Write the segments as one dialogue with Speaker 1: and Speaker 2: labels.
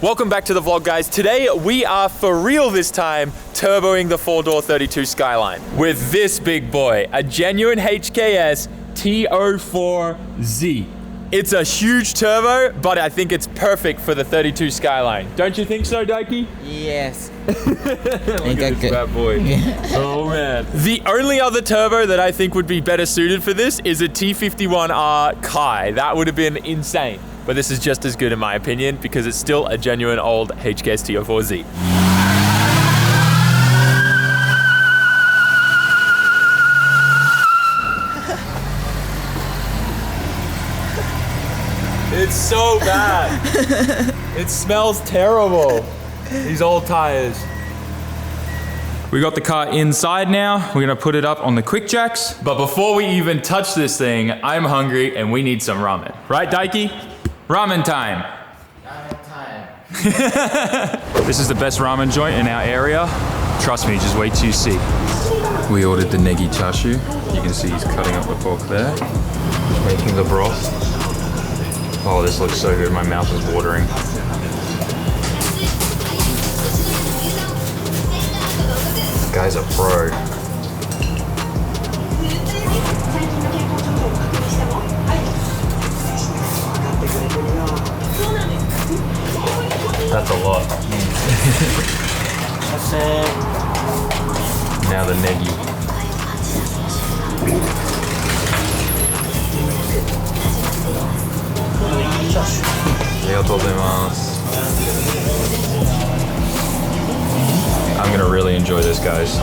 Speaker 1: Welcome back to the vlog, guys. Today we are for real this time turboing the 4-door 32 Skyline with this big boy, a genuine HKS T04Z. It's a huge turbo, but I think it's perfect for the 32 Skyline. Don't you think so, Daiki?
Speaker 2: Yes.
Speaker 1: Look at this bad boy. Oh man. The only other turbo that I think would be better suited for this is a T51R Kai. That would have been insane. But this is just as good in my opinion because it's still a genuine old HKS T04Z. It's so bad. It smells terrible. These old tires. We got the car inside now. We're gonna put it up on the quick jacks. But before we even touch this thing, I'm hungry and we need some ramen. Right, Daiki? Ramen time.
Speaker 2: Ramen time.
Speaker 1: This is the best ramen joint in our area. Trust me, just wait till you see. We ordered the negi chashu. You can see he's cutting up the pork there. Making the broth. Oh, this looks so good. My mouth is watering. This guy's a pro. That's a lot. Now the negi. I'm gonna really enjoy this, guys.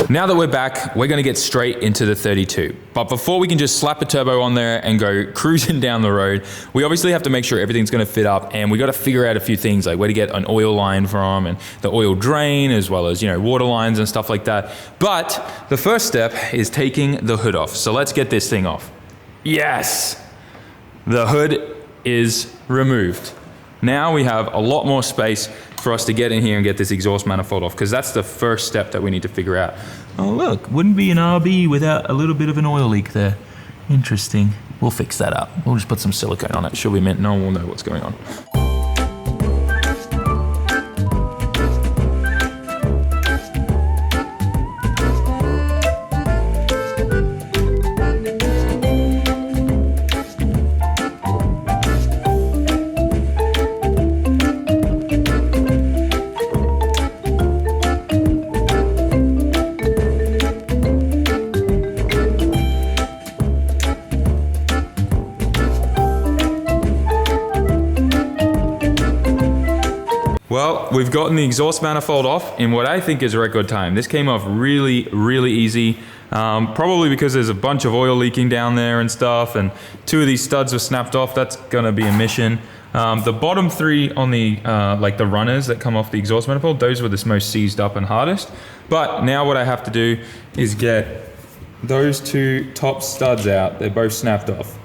Speaker 1: Now that we're back, we're gonna get straight into the 32. But before we can just slap a turbo on there and go cruising down the road, we obviously have to make sure everything's gonna fit up, and we gotta figure out a few things like where to get an oil line from and the oil drain, as well as, you know, water lines and stuff like that. But the first step is taking the hood off. So let's get this thing off. Yes! The hood is removed. Now we have a lot more space for us to get in here and get this exhaust manifold off, because that's the first step that we need to figure out. Oh look, wouldn't be an RB without a little bit of an oil leak there. Interesting. We'll fix that up. We'll just put some silicone on it. Should we mint? No one will know what's going on. Well, we've gotten the exhaust manifold off in what I think is record time. This came off really, really easy. Probably because there's a bunch of oil leaking down there and stuff, and 2 of these studs were snapped off. That's gonna be a mission. The bottom 3 on the, like the runners that come off the exhaust manifold, those were the most seized up and hardest. But now what I have to do is get those 2 top studs out. They're both snapped off.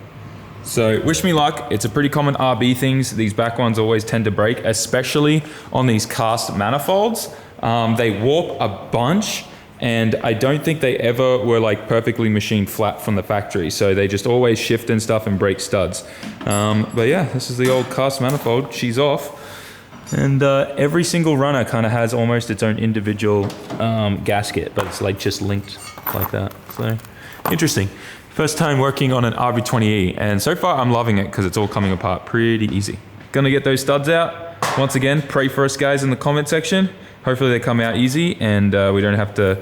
Speaker 1: So wish me luck. It's a pretty common RB things. These back ones always tend to break, especially on these cast manifolds. They warp a bunch, and I don't think they ever were like perfectly machined flat from the factory. So they just always shift and stuff and break studs. But yeah, this is the old cast manifold. She's off. And every single runner kind of has almost its own individual gasket, but it's like just linked like that. So interesting. First time working on an RB20E, and so far I'm loving it because it's all coming apart pretty easy. Gonna get those studs out. Once again, pray for us guys in the comment section. Hopefully they come out easy and we don't have to,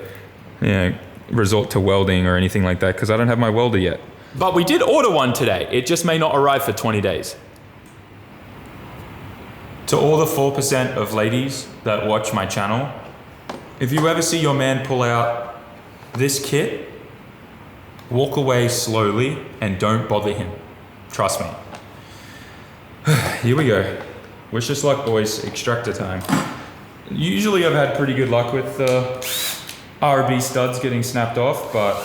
Speaker 1: you know, resort to welding or anything like that, because I don't have my welder yet. But we did order one today. It just may not arrive for 20 days. To all the 4% of ladies that watch my channel, if you ever see your man pull out this kit, walk away slowly and don't bother him. Trust me. Here we go. Wish us luck, boys. Extractor time. Usually I've had pretty good luck with RB studs getting snapped off, but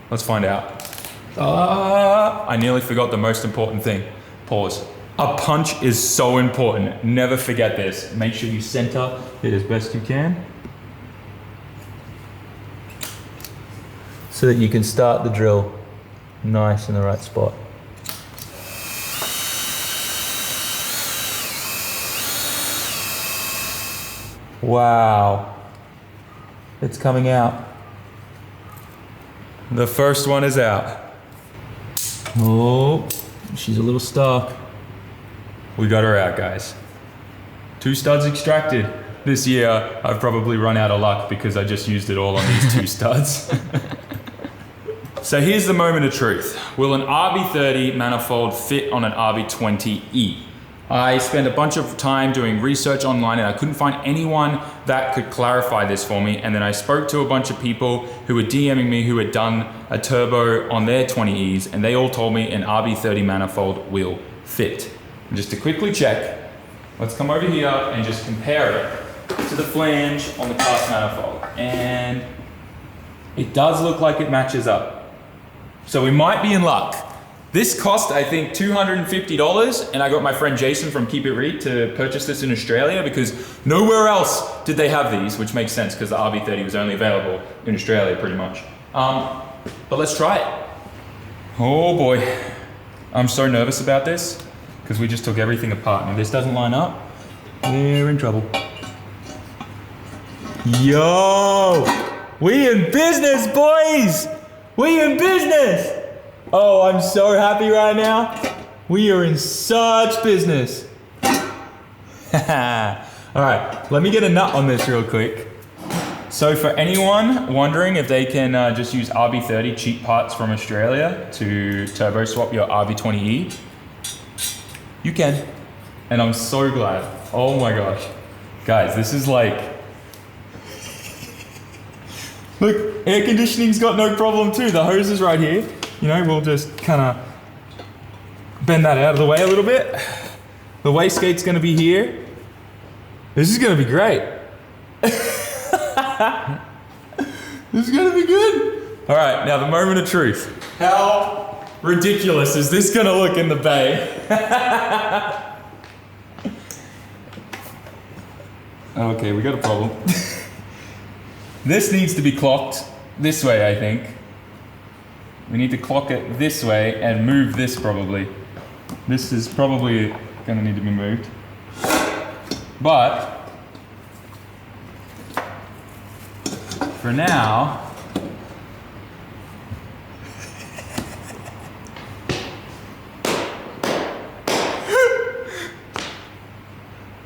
Speaker 1: let's find out. I nearly forgot the most important thing. Pause. A punch is so important. Never forget this. Make sure you center it as best you can, so that you can start the drill nice in the right spot. Wow. It's coming out. The first one is out. Oh, she's a little stuck. We got her out, guys. 2 studs extracted. This year, I've probably run out of luck because I just used it all on these 2 studs. So here's the moment of truth. Will an RB30 manifold fit on an RB20E? I spent a bunch of time doing research online and I couldn't find anyone that could clarify this for me. And then I spoke to a bunch of people who were DMing me who had done a turbo on their 20Es, and they all told me an RB30 manifold will fit. And just to quickly check, let's come over here and just compare it to the flange on the cast manifold. And it does look like it matches up. So we might be in luck. This cost, I think, $250, and I got my friend Jason from Keep It Read to purchase this in Australia because nowhere else did they have these, which makes sense because the RB30 was only available in Australia pretty much. But let's try it. Oh boy, I'm so nervous about this because we just took everything apart, and if this doesn't line up, we're in trouble. Yo, we in business, boys! We in business! Oh, I'm so happy right now. We are in such business. All right, let me get a nut on this real quick. So for anyone wondering if they can just use RB30 cheap parts from Australia to turbo swap your RB20E, you can. And I'm so glad. Oh my gosh. Guys, this is like, look, air conditioning's got no problem too. The hose is right here. You know, we'll just kind of bend that out of the way a little bit. The wastegate's gonna be here. This is gonna be great. This is gonna be good. All right, now the moment of truth. How ridiculous is this gonna look in the bay? Okay, we got a problem. This needs to be clocked this way, I think. We need to clock it this way and move this probably. This is probably gonna need to be moved. But for now,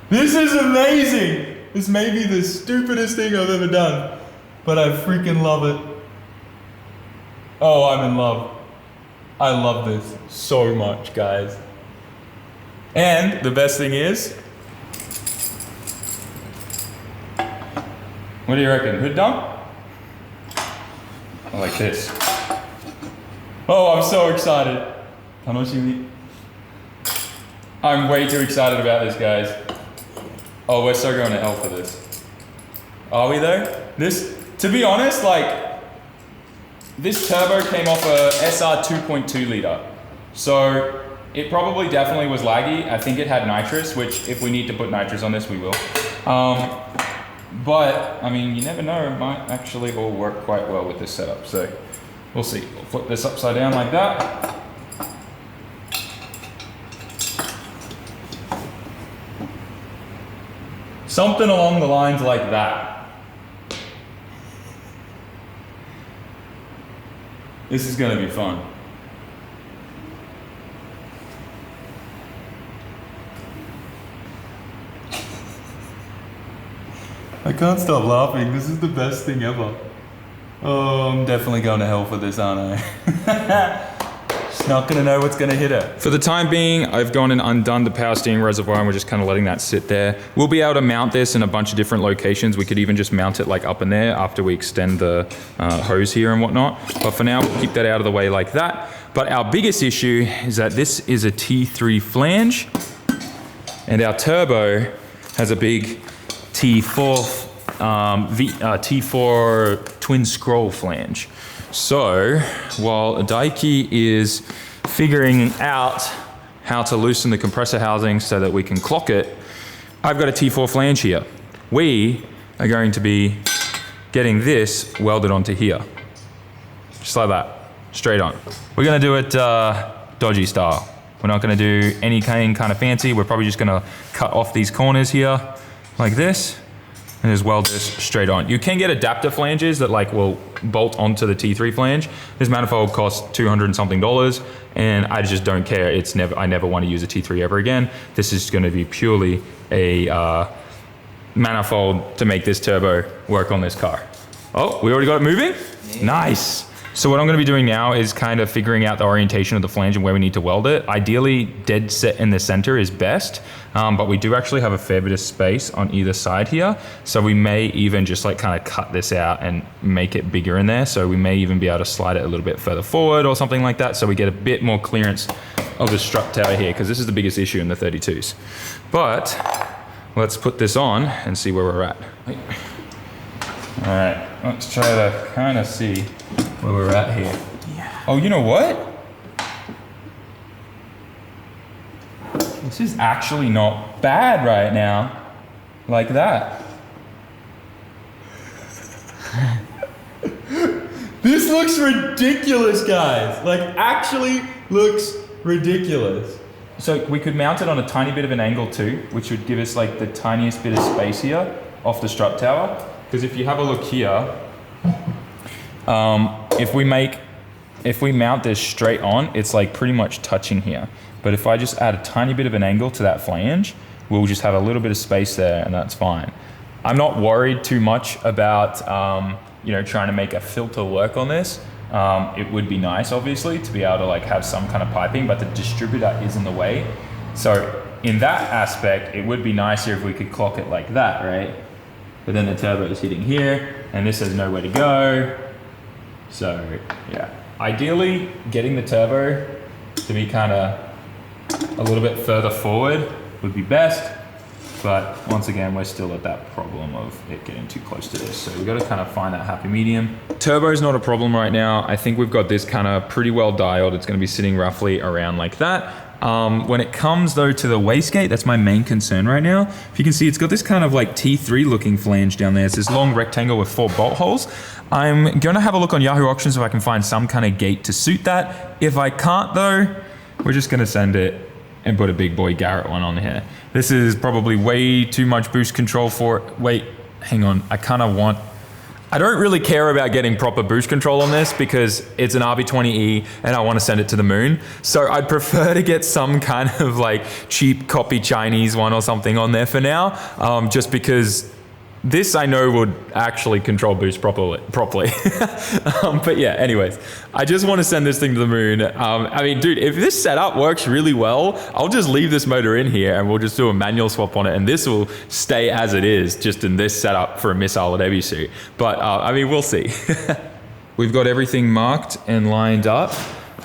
Speaker 1: this is amazing. This may be the stupidest thing I've ever done, but I freaking love it. Oh, I'm in love. I love this so much, guys. And the best thing is, what do you reckon? Hood dump? I like this. Oh, I'm so excited. I'm way too excited about this, guys. Oh, we're so going to hell for this. Are we though? This, to be honest, like, this turbo came off a SR 2.2 liter. So it probably definitely was laggy. I think it had nitrous, which if we need to put nitrous on this, we will. But I mean, you never know, it might actually all work quite well with this setup. So we'll see. We'll flip this upside down like that. Something along the lines like that. This is gonna be fun. I can't stop laughing. This is the best thing ever. Oh, I'm definitely going to hell for this, aren't I? Just not gonna know what's gonna hit her. For the time being, I've gone and undone the power steering reservoir and we're just kind of letting that sit there. We'll be able to mount this in a bunch of different locations. We could even just mount it like up in there after we extend the hose here and whatnot. But for now, we'll keep that out of the way like that. But our biggest issue is that this is a T3 flange and our turbo has a big T4 T4 twin scroll flange. So while Daiki is figuring out how to loosen the compressor housing so that we can clock it, I've got a T4 flange here. We are going to be getting this welded onto here. Just like that, straight on. We're gonna do it dodgy style. We're not gonna do any kind of fancy. We're probably just gonna cut off these corners here like this. and just weld this straight on. You can get adapter flanges that like will bolt onto the T3 flange. This manifold costs $200 and something, and I just don't care. I never want to use a T3 ever again. This is going to be purely a manifold to make this turbo work on this car. Oh, we already got it moving? Yeah. Nice. So what I'm going to be doing now is kind of figuring out the orientation of the flange and where we need to weld it. Ideally, dead set in the center is best, but we do actually have a fair bit of space on either side here. So we may even just like kind of cut this out and make it bigger in there. So we may even be able to slide it a little bit further forward or something like that. So we get a bit more clearance of the strut tower here, because this is the biggest issue in the 32s. But let's put this on and see where we're at. All right, let's try to kind of see where we're at here. Yeah. Oh, you know what? This is actually not bad right now. Like that. This looks ridiculous, guys. Like, actually looks ridiculous. So we could mount it on a tiny bit of an angle too, which would give us like the tiniest bit of space here off the strut tower. Because if you have a look here, if we mount this straight on, it's like pretty much touching here. But if I just add a tiny bit of an angle to that flange, we'll just have a little bit of space there, and that's fine. I'm not worried too much about trying to make a filter work on this. It would be nice, obviously, to be able to like have some kind of piping, but the distributor is in the way. So in that aspect, it would be nicer if we could clock it like that, right? But then the turbo is hitting here, and this has nowhere to go. So yeah, ideally getting the turbo to be kind of a little bit further forward would be best. But once again, we're still at that problem of it getting too close to this. So we've got to kind of find that happy medium. Turbo is not a problem right now. I think we've got this kind of pretty well dialed. It's going to be sitting roughly around like that. When it comes though to the wastegate, that's my main concern right now. If you can see, it's got this kind of like T3 looking flange down there. It's this long rectangle with 4 bolt holes. I'm gonna have a look on Yahoo Auctions if I can find some kind of gate to suit that. If I can't though, we're just gonna send it and put a big boy Garrett one on here. This is probably way too much boost control for it. Wait, hang on, I don't really care about getting proper boost control on this because it's an RB20E and I want to send it to the moon. So I'd prefer to get some kind of like cheap copy Chinese one or something on there for now, just because this I know would actually control boost properly. But yeah, anyways, I just want to send this thing to the moon. I mean, dude, if this setup works really well, I'll just leave this motor in here and we'll just do a manual swap on it, and this will stay as it is, just in this setup for a missile at every suit. But I mean, we'll see. We've got everything marked and lined up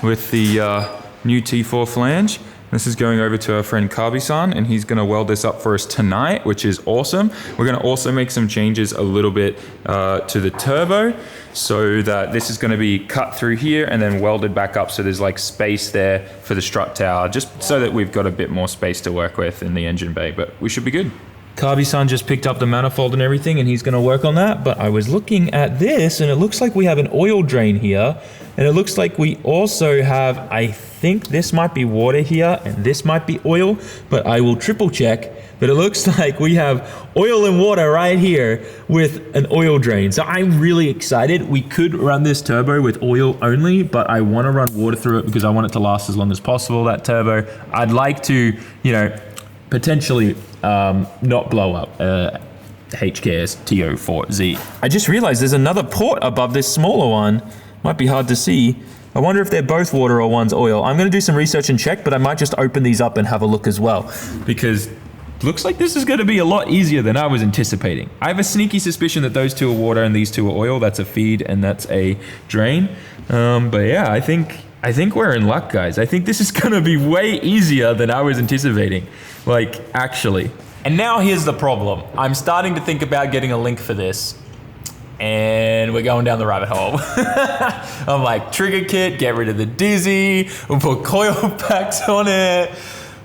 Speaker 1: with the new T4 flange. This is going over to our friend Kabi-san, and he's gonna weld this up for us tonight, which is awesome. We're gonna also make some changes a little bit to the turbo, so that this is gonna be cut through here and then welded back up, so there's like space there for the strut tower, just so that we've got a bit more space to work with in the engine bay, but we should be good. Kabi-san just picked up the manifold and everything, and he's gonna work on that, but I was looking at this, and it looks like we have an oil drain here, and it looks like we also have, I think this might be water here, and this might be oil, but I will triple check. But it looks like we have oil and water right here with an oil drain. So I'm really excited. We could run this turbo with oil only, but I want to run water through it because I want it to last as long as possible, that turbo. I'd like to, potentially not blow up HKS T04Z. I just realized there's another port above this smaller one. Might be hard to see. I wonder if they're both water or one's oil. I'm gonna do some research and check, but I might just open these up and have a look as well, because it looks like this is gonna be a lot easier than I was anticipating. I have a sneaky suspicion that those two are water and these two are oil. That's a feed and that's a drain. But yeah, I think we're in luck, guys. I think this is gonna be way easier than I was anticipating, like actually. And now here's the problem. I'm starting to think about getting a link for this, and we're going down the rabbit hole. I'm like, trigger kit, get rid of the dizzy, we'll put coil packs on it.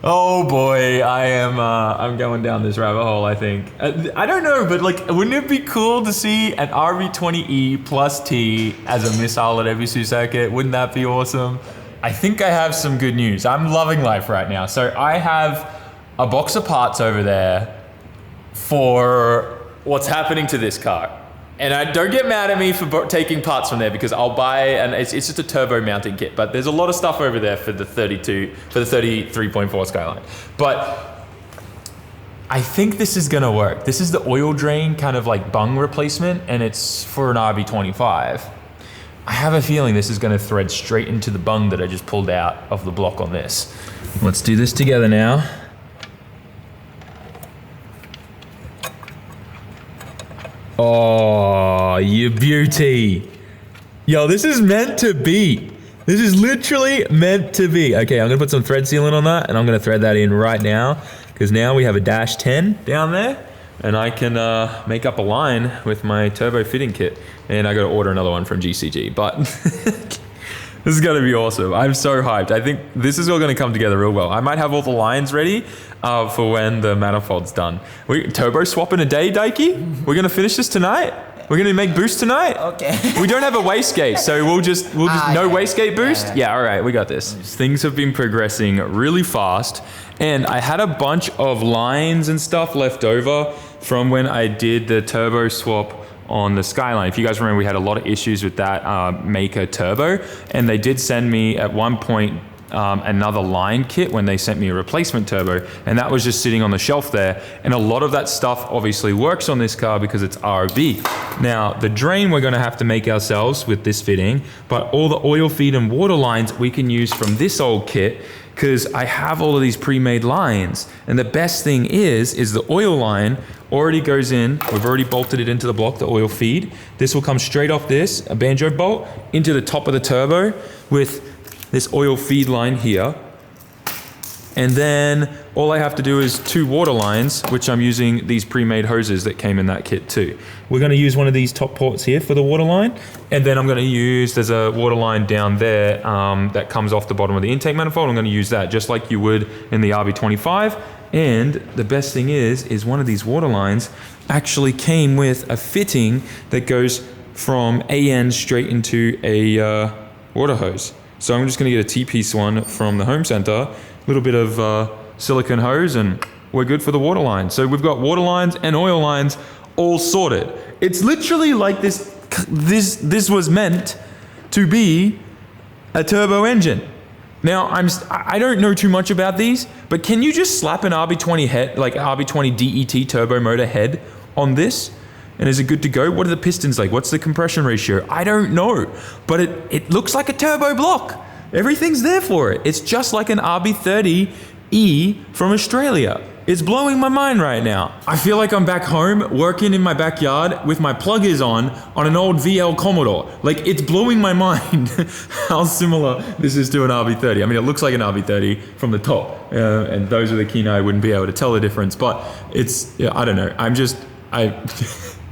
Speaker 1: Oh boy, I'm going down this rabbit hole, I think. I don't know, but like, wouldn't it be cool to see an RB20E plus T as a missile at every suit circuit? Wouldn't that be awesome? I think I have some good news. I'm loving life right now. So I have a box of parts over there for
Speaker 3: what's happening to this car. And don't get mad at me for taking parts from there because I'll buy, and it's just a turbo mounting kit, but there's a lot of stuff over there for the 33.4 Skyline. But I think this is gonna work. This is the oil drain kind of like bung replacement, and it's for an RB25. I have a feeling this is gonna thread straight into the bung that I just pulled out of the block on this. Let's do this together now. Oh, you beauty. Yo, this is meant to be. This is literally meant to be. Okay, I'm gonna put some thread sealant on that, and I'm gonna thread that in right now, because now we have a dash 10 down there, and I can make up a line with my turbo fitting kit. And I gotta order another one from GCG, but this is gonna be awesome. I'm so hyped. I think this is all gonna come together real well. I might have all the lines ready for when the manifold's done. We turbo swap in a day, Daiki? We're gonna finish this tonight? We're gonna make boost tonight?
Speaker 2: Okay.
Speaker 3: We don't have a wastegate, so we'll just no wastegate boost? Yeah, all right, we got this. Things have been progressing really fast, and I had a bunch of lines and stuff left over from when I did the turbo swap on the Skyline. If you guys remember, we had a lot of issues with that Maker turbo, and they did send me at one point another line kit when they sent me a replacement turbo, and that was just sitting on the shelf there. And a lot of that stuff obviously works on this car because it's RB. Now, the drain we're gonna have to make ourselves with this fitting, but all the oil feed and water lines we can use from this old kit, because I have all of these pre-made lines. And the best thing is the oil line already goes in. We've already bolted it into the block, the oil feed. This will come straight off this, a banjo bolt, into the top of the turbo with this oil feed line here. And then all I have to do is 2 water lines, which I'm using these pre-made hoses that came in that kit too. We're gonna use one of these top ports here for the water line. And then I'm gonna use, there's a water line down there that comes off the bottom of the intake manifold. I'm gonna use that just like you would in the RB25. And the best thing is one of these water lines actually came with a fitting that goes from AN straight into a water hose. So I'm just gonna get a T-piece one from the home center, a little bit of silicone hose, and we're good for the water line. So we've got water lines and oil lines all sorted. It's literally like this was meant to be a turbo engine. Now, I don't know too much about these, but can you just slap an RB20 head, like RB20 DET turbo motor head on this? And is it good to go? What are the pistons like? What's the compression ratio? I don't know, but it looks like a turbo block. Everything's there for it. It's just like an RB30E from Australia. It's blowing my mind right now. I feel like I'm back home working in my backyard with my pluggers on an old VL Commodore. Like, it's blowing my mind how similar this is to an RB30. I mean, it looks like an RB30 from the top, and those with a keen eye wouldn't be able to tell the difference, but it's, I don't know.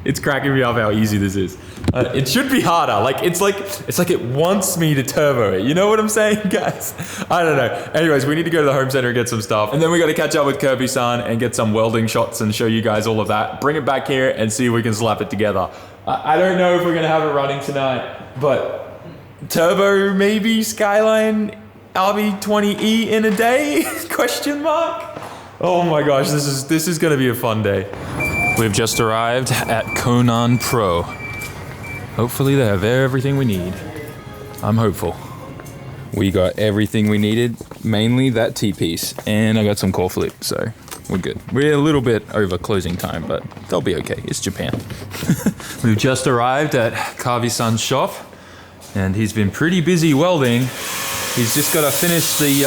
Speaker 3: It's cracking me up how easy this is. It should be harder. It's like it wants me to turbo it. You know what I'm saying, guys? I don't know. Anyways, we need to go to the home center and get some stuff. And then we got to catch up with Kirby-san and get some welding shots and show you guys all of that. Bring it back here and see if we can slap it together. I don't know if we're going to have it running tonight, but turbo maybe Skyline RB20E in a day? Question mark? Oh my gosh, this is going to be a fun day. We've just arrived at Conan Pro. Hopefully they have everything we need. I'm hopeful. We got everything we needed, mainly that T-piece, and I got some core flip, so we're good. We're a little bit over closing time, but they'll be okay. It's Japan. We've just arrived at Kavi-san's shop, and he's been pretty busy welding. He's just got to finish the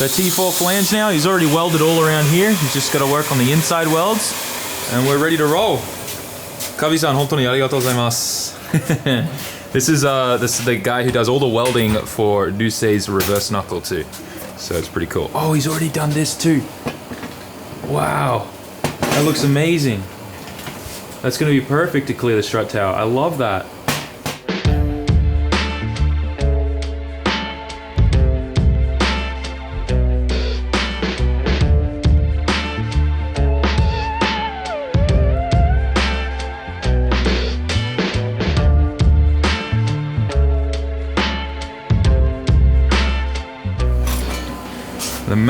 Speaker 3: T4 flange now. He's already welded all around here. He's just got to work on the inside welds. And we're ready to roll. Kavi-san, hontou ni arigatou gozaimasu. This is the guy who does all the welding for Dusei's reverse knuckle too. So it's pretty cool. Oh, he's already done this too. Wow, that looks amazing. That's gonna be perfect to clear the strut tower. I love that.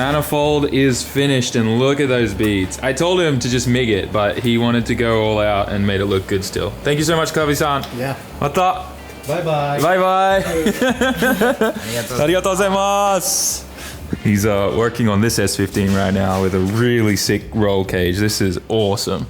Speaker 1: manifold is finished and look at those beads. I told him to just MIG it, but he wanted to go all out and made it look good still. Thank you so much, Kabi-san.
Speaker 2: Yeah.
Speaker 1: Mata.
Speaker 2: Bye bye.
Speaker 1: Bye bye. Arigatou gozaimasu. He's working on this S15 right now with a really sick roll cage. This is awesome.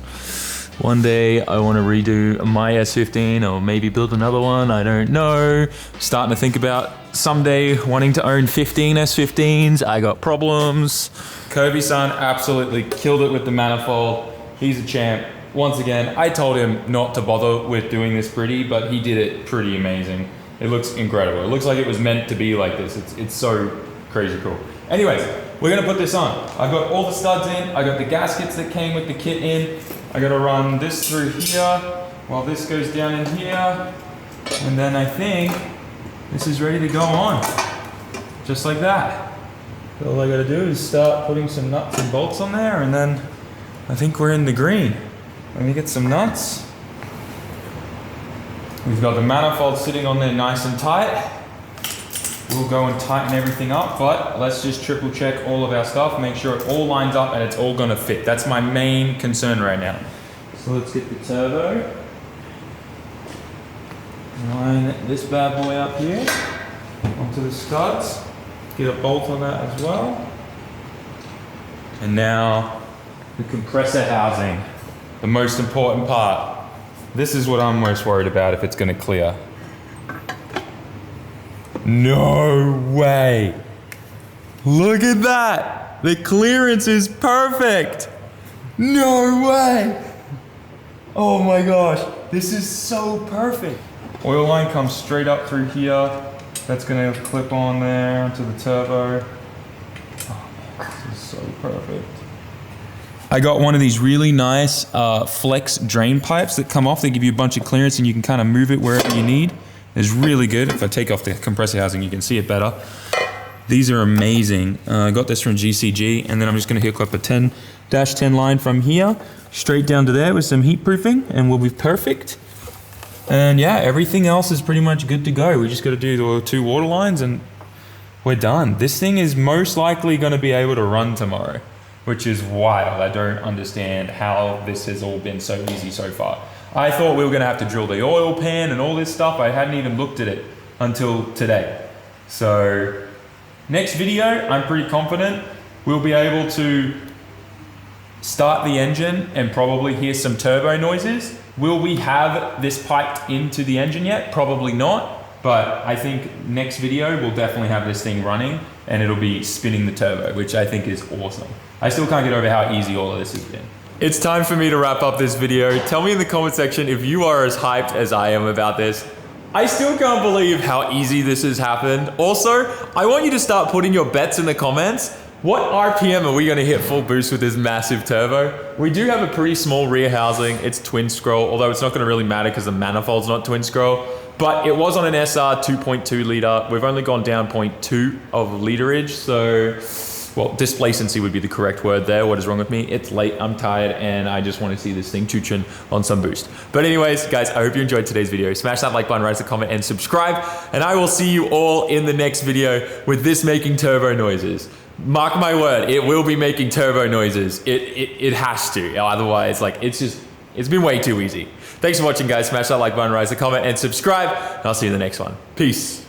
Speaker 1: One day I want to redo my S15 or maybe build another one. I don't know. Starting to think about someday wanting to own 15 S15s. I got problems. Kobe-san absolutely killed it with the manifold. He's a champ. Once again, I told him not to bother with doing this pretty, but he did it pretty amazing. It looks incredible. It looks like it was meant to be like this. It's so crazy cool. Anyways, we're gonna put this on. I've got all the studs in. I got the gaskets that came with the kit in. I gotta run this through here while this goes down in here. And then I think this is ready to go on. Just like that. All I gotta do is start putting some nuts and bolts on there, and then I think we're in the green. Let me get some nuts. We've got the manifold sitting on there nice and tight. We'll go and tighten everything up, but let's just triple check all of our stuff, make sure it all lines up and it's all gonna fit. That's my main concern right now. So let's get the turbo. Line this bad boy up here onto the studs. Get a bolt on that as well. And now the compressor housing, the most important part. This is what I'm most worried about if it's gonna clear. No way. Look at that. The clearance is perfect. No way. Oh my gosh. This is so perfect. Oil line comes straight up through here. That's gonna clip on there onto the turbo. Oh man, this is so perfect. I got one of these really nice flex drain pipes that come off. They give you a bunch of clearance and you can kind of move it wherever you need. It's really good. If I take off the compressor housing, you can see it better. These are amazing. I got this from GCG, and then I'm just gonna hook up a 10-10 line from here, straight down to there with some heat proofing, and we'll be perfect. And yeah, everything else is pretty much good to go. We just gotta do the 2 water lines and we're done. This thing is most likely gonna be able to run tomorrow, which is wild. I don't understand how this has all been so easy so far. I thought we were gonna have to drill the oil pan and all this stuff. I hadn't even looked at it until today. So next video, I'm pretty confident we'll be able to start the engine and probably hear some turbo noises. Will we have this piped into the engine yet? Probably not, but I think next video we'll definitely have this thing running and it'll be spinning the turbo, which I think is awesome. I still can't get over how easy all of this has been. It's time for me to wrap up this video. Tell me in the comment section if you are as hyped as I am about this. I still can't believe how easy this has happened. Also, I want you to start putting your bets in the comments. What RPM are we gonna hit full boost with this massive turbo? We do have a pretty small rear housing. It's twin scroll, although it's not gonna really matter because the manifold's not twin scroll. But it was on an SR 2.2 liter. We've only gone down 0.2 of literage, so well, displacency would be the correct word there. What is wrong with me? It's late, I'm tired, and I just want to see this thing choo-chin on some boost. But anyways, guys, I hope you enjoyed today's video. Smash that like button, write a comment, and subscribe. And I will see you all in the next video with this making turbo noises. Mark my word, it will be making turbo noises. It has to. Otherwise, like, it's been way too easy. Thanks for watching, guys. Smash that like button, write a comment, and subscribe. And I'll see you in the next one. Peace.